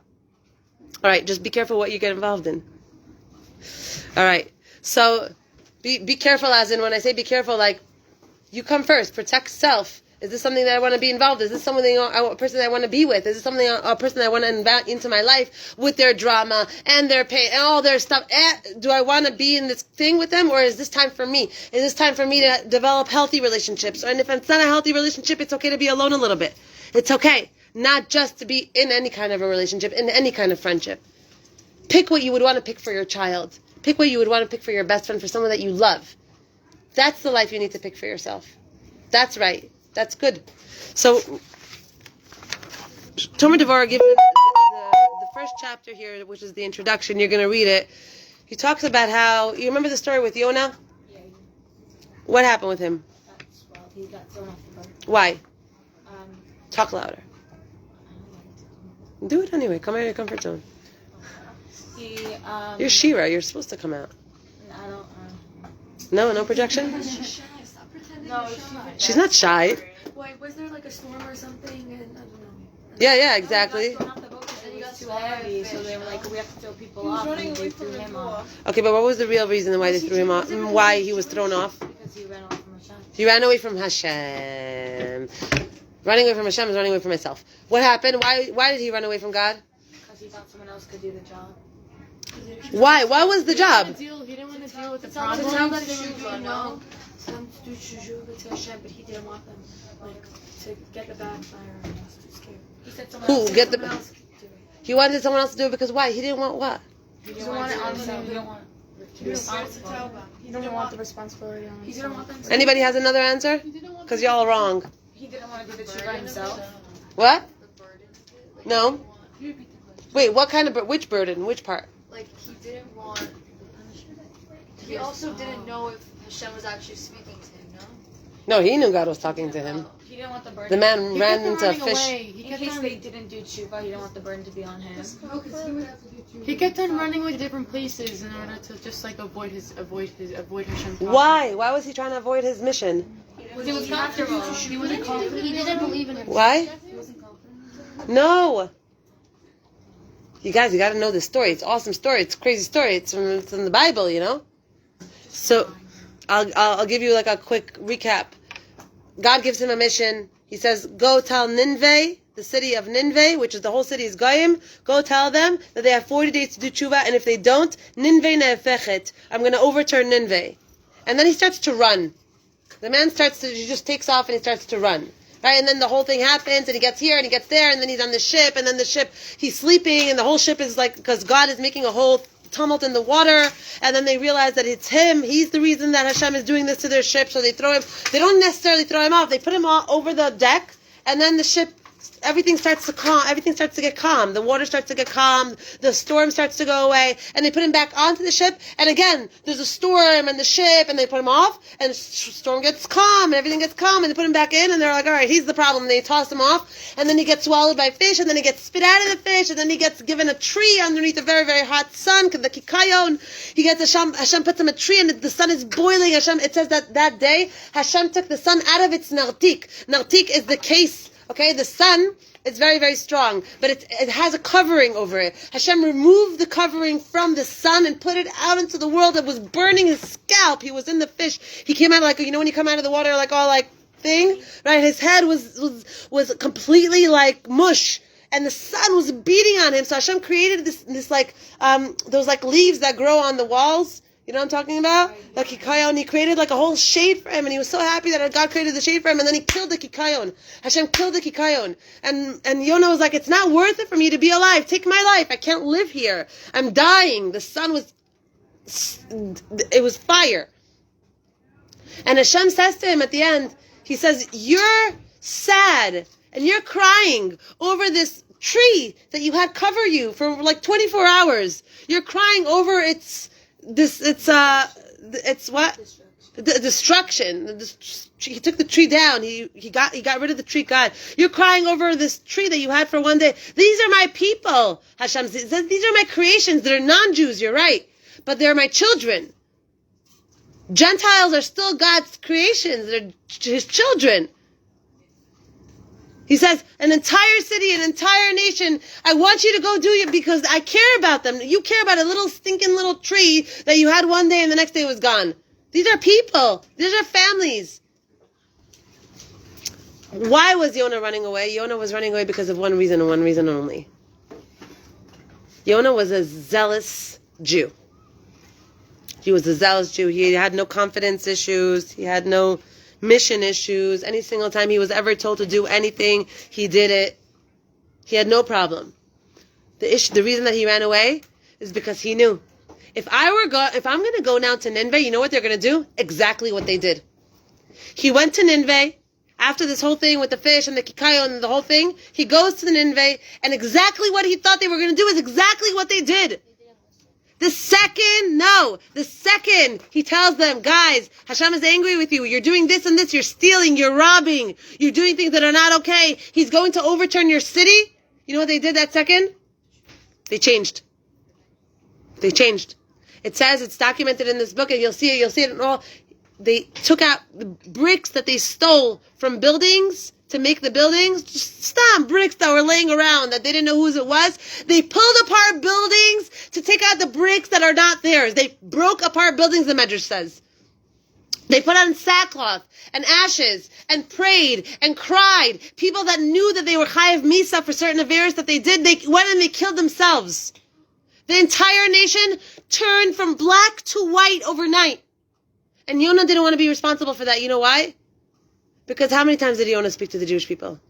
right, just be careful what you get involved in. All right. So be careful, as in when I say be careful, like, you come first. Protect self. Is this something that I want to be involved in? Is this something a person that I want to be with? Is this something a person that I want to invite into my life with their drama and their pain and all their stuff? Do I want to be in this thing with them, or is this time for me? Is this time for me to develop healthy relationships? And if it's not a healthy relationship, it's okay to be alone a little bit. It's okay. Not just to be in any kind of a relationship, in any kind of friendship. Pick what you would want to pick for your child. Pick what you would want to pick for your best friend, for someone that you love. That's the life you need to pick for yourself. That's right. That's good. So, Tomer Devorah gives the first chapter here, which is the introduction. You're going to read it. He talks about how, you remember the story with Yonah?
Yeah.
What happened with him?
Well, he got thrown off the boat.
Why? Talk louder. Do it anyway. Come out of your comfort zone. You're Shira. You're supposed to come out.
I don't.
No projection?
She's shy. Stop pretending
No,
you're shy.
She's not shy.
Wait, was there like a storm or something? And I don't know.
Yeah, exactly.
He got thrown off the boat because it was too heavy, so they were like, we have to throw people off, and they threw him off.
Okay, but what was the real reason why they threw him off? Why he was thrown off?
Because he ran off from Hashem.
He ran away from Hashem. Running away from Hashem is running away from myself. What happened? Why did he run away from God?
Because he thought someone else could do the job.
Why? What was the job?
He didn't want to deal with the
To tell
problem.
them to no. To them to do shuju to Hashem, but he didn't want them to get the backfire. He was too scared. He said someone
Who
else.
get the?
Someone else could do it.
He wanted someone else to do it because why? He didn't want what?
He
didn't want it on himself.
He didn't want to be responsible.
He didn't want the responsibility on himself. He didn't want them to.
Anybody has another answer? Because y'all are wrong.
He didn't want to do the tshuva himself.
What?
The burden of it. Like,
No.
he didn't want-
You repeat the question.
Wait, what kind of which burden? Which part?
Like he didn't want. He also didn't know if Hashem was actually speaking to him. No.
No, he knew God was talking to him.
He didn't want the burden.
The man
He
ran
kept on
into a
running
fish.
away. He
In
kept
case
on,
they didn't do tshuva, he didn't want the burden to be on him.
he kept on running away to different places in order to just like avoid Hashem.
Why? Why was he trying to avoid his mission?
He was comfortable.
He wasn't confident.
He didn't believe in himself.
Why?
He wasn't confident.
No. You guys, you got to know this story. It's an awesome story. It's a crazy story. It's in the Bible, you know. So, I'll give you like a quick recap. God gives him a mission. He says, "Go tell Nineveh, the city of Nineveh, which is the whole city is Goyim. Go tell them that they have 40 days to do tshuva, and if they don't, Nineveh ne'efechet. I'm going to overturn Nineveh." And then he starts to run. The man he just takes off and he starts to run. Right? And then the whole thing happens, and he gets here, and he gets there, and then he's on the ship, and then the ship, he's sleeping, and the whole ship is like, because God is making a whole tumult in the water, and then they realize that it's him, he's the reason that Hashem is doing this to their ship, so they throw him, they don't necessarily throw him off, they put him over the deck, and then the ship, everything starts to get calm, the water starts to get calm, the storm starts to go away, and they put him back onto the ship, and again, there's a storm and the ship, and they put him off, and the storm gets calm, and everything gets calm, and they put him back in, and they're like, alright, he's the problem, and they toss him off, and then he gets swallowed by fish, and then he gets spit out of the fish, and then he gets given a tree underneath a very, very hot sun, the kikayon, Hashem puts him a tree, and the sun is boiling, it says that day, Hashem took the sun out of its nartik. Nartik is the case. Okay, the sun is very, very strong, but it has a covering over it. Hashem removed the covering from the sun and put it out into the world that was burning his scalp. He was in the fish. He came out like, you know when you come out of the water like all like thing? Right? His head was completely like mush. And the sun was beating on him. So Hashem created this like, those like leaves that grow on the walls. You know what I'm talking about? Like Kikayon, he created like a whole shade for him, and he was so happy that God created the shade for him, and then he killed the Kikayon. Hashem killed the Kikayon. And Yonah was like, it's not worth it for me to be alive. Take my life. I can't live here. I'm dying. The sun it was fire. And Hashem says to him at the end, he says, you're sad, and you're crying over this tree that you had cover you for like 24 hours. You're crying over it's what? The destruction. He took the tree down. He got rid of the tree. God, you're crying over this tree that you had for one day. These are my people. Hashem says, these are my creations. They're non-Jews. You're right, but they're my children. Gentiles are still God's creations. They're His children. He says, an entire city, an entire nation, I want you to go do it because I care about them. You care about a little stinking little tree that you had one day and the next day it was gone. These are people. These are families. Why was Yonah running away? Yonah was running away because of one reason and one reason only. Yonah was a zealous Jew. He was a zealous Jew. He had no confidence issues. He had no mission issues. Any single time he was ever told to do anything, he did it. He had no problem. The reason that he ran away is because he knew, if I'm going to go now to Nineveh, you know what they're going to do? Exactly what they did. He went to Nineveh after this whole thing with the fish and the kikayon and the whole thing. He goes to the Nineveh, and exactly what he thought they were going to do is exactly what they did. The second he tells them, guys, Hashem is angry with you. You're doing this and this. You're stealing. You're robbing. You're doing things that are not okay. He's going to overturn your city. You know what they did that second? They changed. It says, it's documented in this book, and you'll see it in all. They took out the bricks that they stole from buildings to make the buildings, just bricks that were laying around that they didn't know whose it was. They pulled apart buildings to take out the bricks that are not theirs. They broke apart buildings, the Medrash says. They put on sackcloth and ashes and prayed and cried. People that knew that they were chayav misa for certain averos that they did, they went and they killed themselves. The entire nation turned from black to white overnight. And Yonah didn't want to be responsible for that. You know why? Because how many times did Yonah speak to the Jewish people?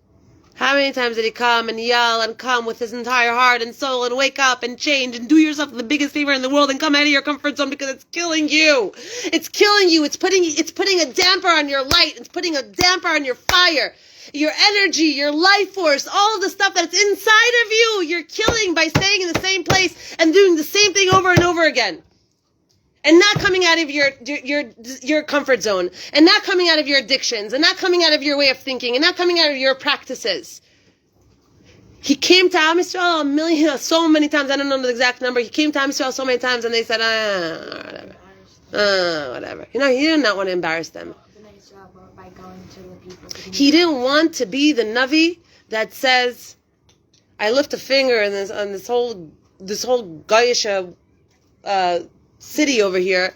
How many times did he come and yell and come with his entire heart and soul and wake up and change and do yourself the biggest favor in the world and come out of your comfort zone because it's killing you. It's killing you. It's putting a damper on your light. It's putting a damper on your fire, your energy, your life force, all of the stuff that's inside of you. You're killing by staying in the same place and doing the same thing over and over again. And not coming out of your comfort zone, and not coming out of your addictions, and not coming out of your way of thinking, and not coming out of your practices. He came to Am Yisrael so many times. I don't know the exact number. He came to Am Yisrael so many times, and they said, whatever. You know, he did not want to embarrass them. He didn't want to be the Navi that says, I lift a finger on this whole Goyish city over here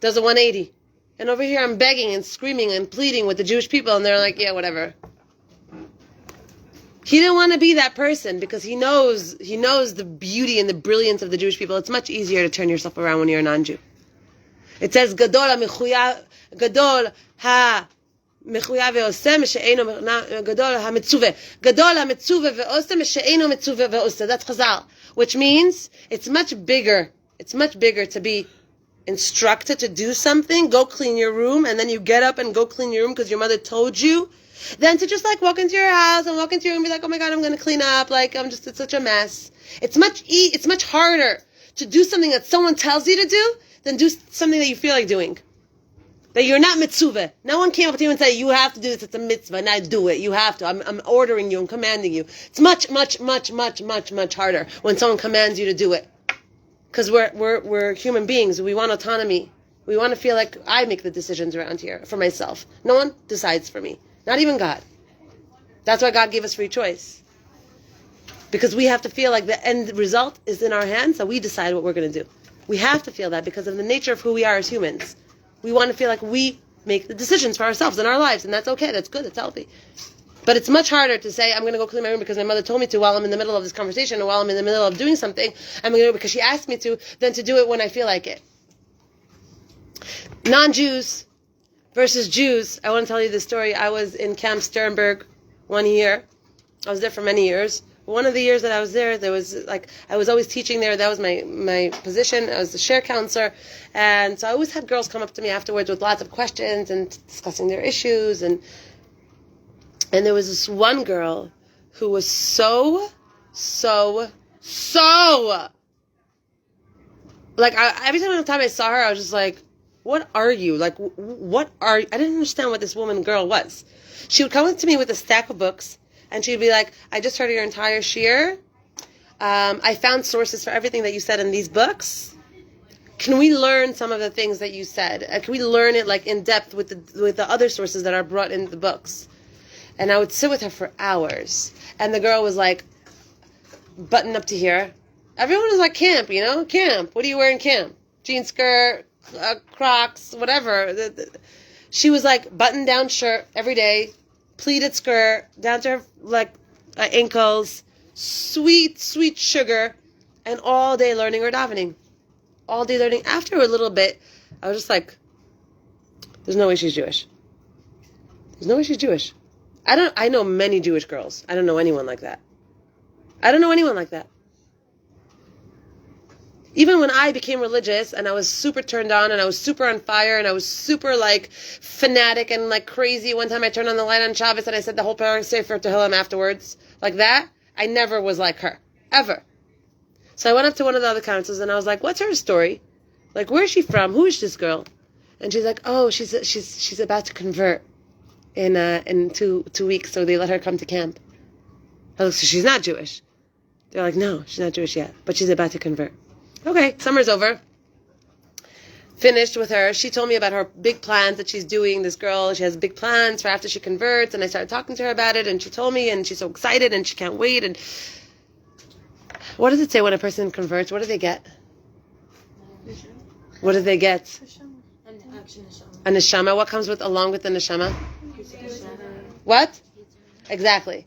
does a 180, and over here I'm begging and screaming and pleading with the Jewish people, and they're like, yeah, whatever. He didn't want to be that person because he knows the beauty and the brilliance of the Jewish people. It's much easier to turn yourself around when you're a non-Jew. It says gadol ha mechuyav ve'oseh gadol ha mitzuveh ve'oseh meshe'eno mitzuveh ve'oseh. That's Chazal, which means it's much bigger. It's much bigger to be instructed to do something, go clean your room, and then you get up and go clean your room because your mother told you, than to just like walk into your house and walk into your room and be like, oh my God, I'm going to clean up, like it's such a mess. It's much harder to do something that someone tells you to do than do something that you feel like doing. That you're not mitzvah. No one came up to you and said, you have to do this, it's a mitzvah, and I do it. You have to. I'm ordering you, I'm commanding you. It's much, much, much, much, much, much harder when someone commands you to do it. Because we're human beings. We want autonomy. We want to feel like I make the decisions around here for myself. No one decides for me. Not even God. That's why God gave us free choice. Because we have to feel like the end result is in our hands, so we decide what we're going to do. We have to feel that because of the nature of who we are as humans. We want to feel like we make the decisions for ourselves in our lives, and that's okay. That's good. That's healthy. But it's much harder to say, I'm going to go clean my room because my mother told me to while I'm in the middle of this conversation or while I'm in the middle of doing something. I'm going to do it because she asked me to, than to do it when I feel like it. Non-Jews versus Jews. I want to tell you this story. I was in Camp Sternberg 1 year. I was there for many years. One of the years that I was there was I was always teaching there. That was my position. I was the share counselor. And so I always had girls come up to me afterwards with lots of questions and discussing their issues. And there was this one girl who was so like every time I saw her, I was just like, what are you? Like, what are you? I didn't understand what this girl was. She would come up to me with a stack of books, and she'd be like, I just heard your entire shiur. I found sources for everything that you said in these books. Can we learn some of the things that you said? Can we learn it like in depth with the other sources that are brought in the books? And I would sit with her for hours. And the girl was like, buttoned up to here. Everyone was like camp, camp. What do you wear in camp? Jean skirt, Crocs, whatever. She was like button down shirt every day, pleated skirt down to her ankles, sweet sugar, and all day learning or davening. All day learning. After a little bit, I was just like, there's no way she's Jewish. There's no way she's Jewish. I know many Jewish girls. I don't know anyone like that. Even when I became religious and I was super turned on and I was super on fire and I was super fanatic and crazy. One time I turned on the light on Shabbos and I said the whole Parashat Sefer Tehillim afterwards. Like that. I never was like her. Ever. So I went up to one of the other counselors and I was like, what's her story? Like, where is she from? Who is this girl? And she's like, oh, she's about to convert in 2 weeks, so they let her come to camp. I was like, so she's not Jewish. They're like, no, she's not Jewish yet, but she's about to convert. Okay, summer's over. Finished with her. She told me about her big plans that she's doing. This girl, she has big plans for after she converts, and I started talking to her about it, and she told me, and she's so excited, and she can't wait. And what does it say when a person converts? What do they get? What do they get?
And action is
A neshama. What comes along with the neshama? What? Exactly.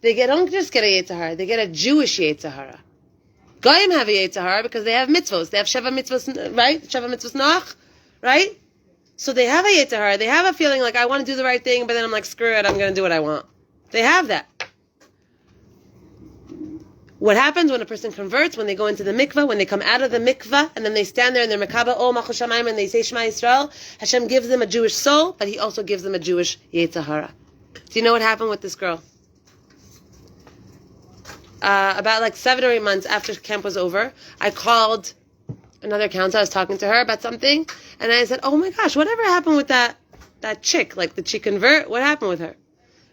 They don't just get a Yetzer Hara, they get a Jewish Yetzer Hara. Goyim have a Yetzer Hara because they have mitzvos. They have Sheva mitzvos, right? Sheva mitzvos Noach, right? So they have a Yetzer Hara. They have a feeling like, I want to do the right thing, but then I'm like, screw it, I'm going to do what I want. They have that. What happens when a person converts, when they go into the mikvah, when they come out of the mikvah, and then they stand there in their mekabah, oh, Malchus Shamayim, and they say Shema Yisrael, Hashem gives them a Jewish soul, but He also gives them a Jewish Yetzer Hara. Do you know what happened with this girl? About like 7 or 8 months after camp was over, I called another counselor. I was talking to her about something, and I said, oh my gosh, whatever happened with that chick? Like, did she convert? What happened with her?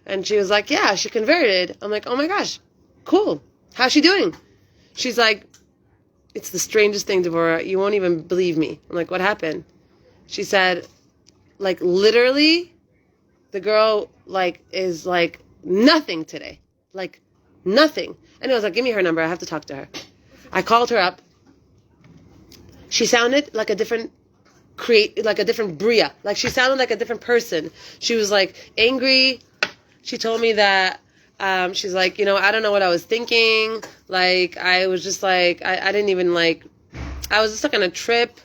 And she was like, yeah, she converted. I'm like, oh my gosh, cool. How's she doing? She's like, it's the strangest thing, Devorah. You won't even believe me. I'm like, what happened? She said, like, literally, the girl, like, is like nothing today. Like, nothing. And I was like, give me her number. I have to talk to her. I called her up. She sounded like a different bria. Like, she sounded like a different person. She was like angry. She told me that she's like, I don't know what I was thinking. Like, I was just like, I didn't even like, I was just like on a trip.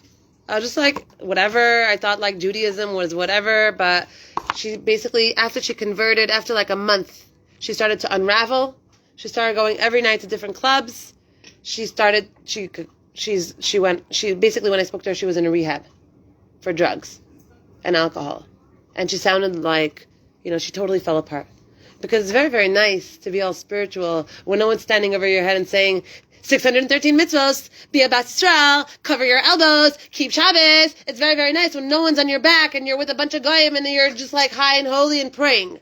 I was just like, whatever. I thought like Judaism was whatever. But she basically, after she converted, after like a month, she started to unravel. She started going every night to different clubs. Basically, when I spoke to her, she was in a rehab for drugs and alcohol. And she sounded like, she totally fell apart. Because it's very, very nice to be all spiritual when no one's standing over your head and saying, 613 mitzvos, be a Bat Yisrael, cover your elbows, keep Shabbos. It's very, very nice when no one's on your back and you're with a bunch of goyim and you're just like high and holy and praying.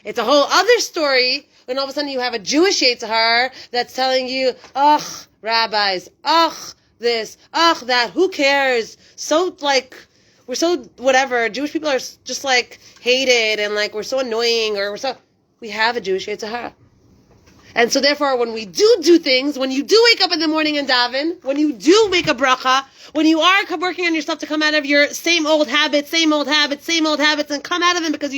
It's a whole other story when all of a sudden you have a Jewish Yetzer Hara that's telling you, ugh, rabbis, ugh, this, ugh, that, who cares? So, like, we're so whatever. Jewish people are just, like, hated and, like, we're so annoying we have a Jewish Yetzer Hara. And so therefore, when we do things, when you do wake up in the morning and daven, when you do make a bracha, when you are working on yourself to come out of your same old habits, and come out of them because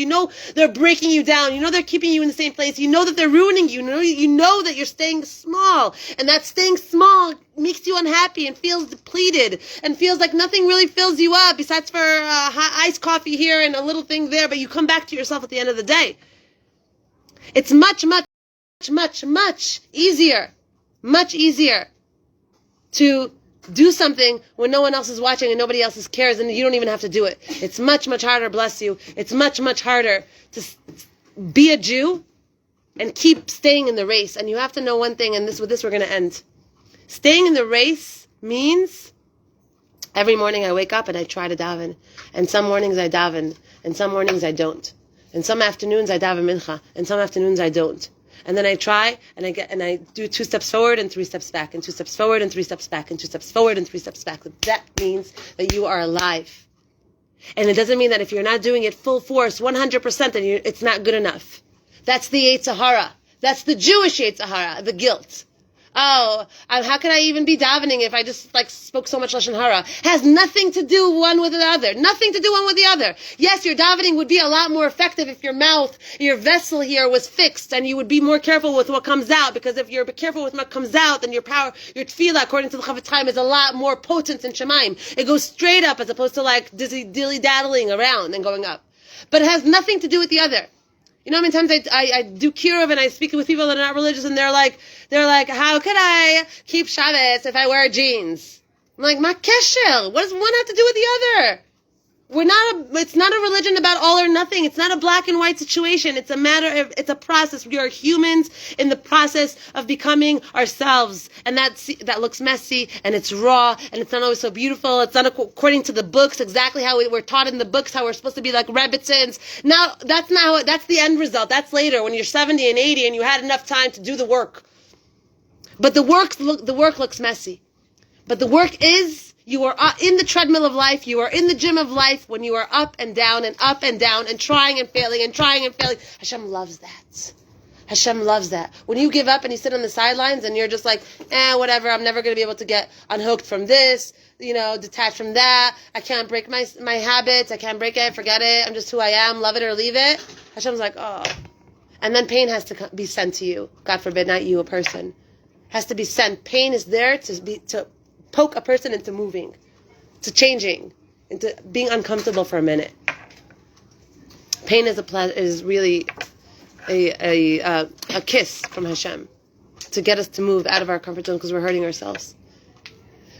they're breaking you down, they're keeping you in the same place, that they're ruining you, you know that you're staying small, and that staying small makes you unhappy and feels depleted and feels like nothing really fills you up besides for iced coffee here and a little thing there, but you come back to yourself at the end of the day. It's much, much, much, much easier to do something when no one else is watching and nobody else cares and you don't even have to do it. It's much, much harder, bless you. It's much, much harder to be a Jew and keep staying in the race. And you have to know one thing, and with this we're going to end. Staying in the race means every morning I wake up and I try to daven. And some mornings I daven, and some mornings I don't. And some afternoons I daven mincha, and some afternoons I don't. And then I try, and I do 2 steps forward and 3 steps back, and 2 steps forward and 3 steps back, and 2 steps forward and 3 steps back. That means that you are alive. And it doesn't mean that if you're not doing it full force, 100%, then it's not good enough. That's the Yetzer Hara. That's the Jewish Yetzer Hara, the guilt. Oh, how can I even be davening if I just spoke so much Lashon Hara? Has nothing to do one with the other. Nothing to do one with the other. Yes, your davening would be a lot more effective if your mouth, your vessel here was fixed and you would be more careful with what comes out, because if you're careful with what comes out, then your power, your tefillah, according to the Chafetz Chaim, is a lot more potent in Shemaim. It goes straight up as opposed to dilly-daddling around and going up. But it has nothing to do with the other. You know how many times I do kiruv and I speak with people that are not religious and they're like, how could I keep Shabbos if I wear jeans? I'm like, ma kesher, what does one have to do with the other? It's not a religion about all or nothing. It's not a black and white situation. It's a process. We are humans in the process of becoming ourselves. And that looks messy and it's raw and it's not always so beautiful. It's not according to the books, exactly how we're taught in the books, how we're supposed to be like Rebbitzins. Now, that's the end result. That's later when you're 70 and 80 and you had enough time to do the work. But the work looks messy. But the work is, you are in the treadmill of life, you are in the gym of life when you are up and down and trying and failing and trying and failing. Hashem loves that. Hashem loves that. When you give up and you sit on the sidelines and you're just like, whatever, I'm never going to be able to get unhooked from this. detach from that. I can't break my habits. I can't break it. Forget it. I'm just who I am. Love it or leave it. Hashem's like, oh. And then pain has to be sent to you. God forbid, not you, a person. Has to be sent. Pain is there to poke a person into moving, to changing, into being uncomfortable for a minute. Pain is really a kiss from Hashem to get us to move out of our comfort zone because we're hurting ourselves.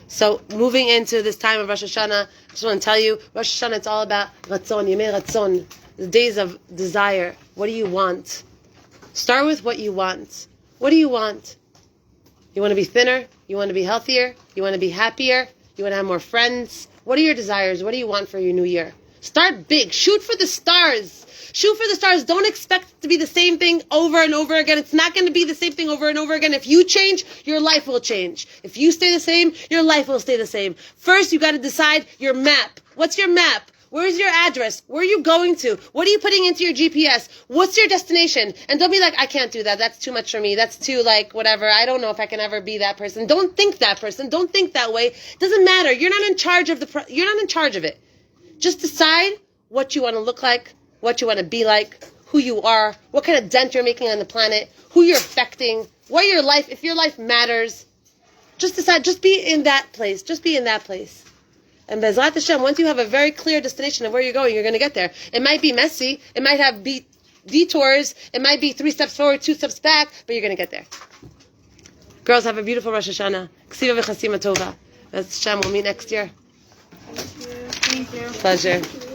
So moving into this time of Rosh Hashana, I just want to tell you, Rosh Hashana, it's all about Ratzon, Yemei Ratzon, the days of desire. What do you want? Start with what you want. What do you want? You want to be thinner? You want to be healthier? You want to be happier? You want to have more friends? What are your desires? What do you want for your new year? Start big. Shoot for the stars. Shoot for the stars. Don't expect it to be the same thing over and over again. It's not going to be the same thing over and over again. If you change, your life will change. If you stay the same, your life will stay the same. First, you got to decide your map. What's your map? Where's your address? Where are you going to? What are you putting into your GPS? What's your destination? And don't be like, I can't do that. That's too much for me. That's too whatever. I don't know if I can ever be that person. Don't think that person. Don't think that way. It doesn't matter. You're not in charge of you're not in charge of it. Just decide what you want to look like, what you want to be like, who you are, what kind of dent you're making on the planet, who you're affecting, if your life matters. Just decide, just be in that place. Just be in that place. And Bezrat Hashem, once you have a very clear destination of where you're going, you're going to get there. It might be messy. It might have detours. It might be 3 steps forward, 2 steps back, but you're going to get there. Girls, have a beautiful Rosh Hashana. Ksiva v'chasima tova. Bezrat Hashem, we'll meet next year.
Thank you.
Pleasure.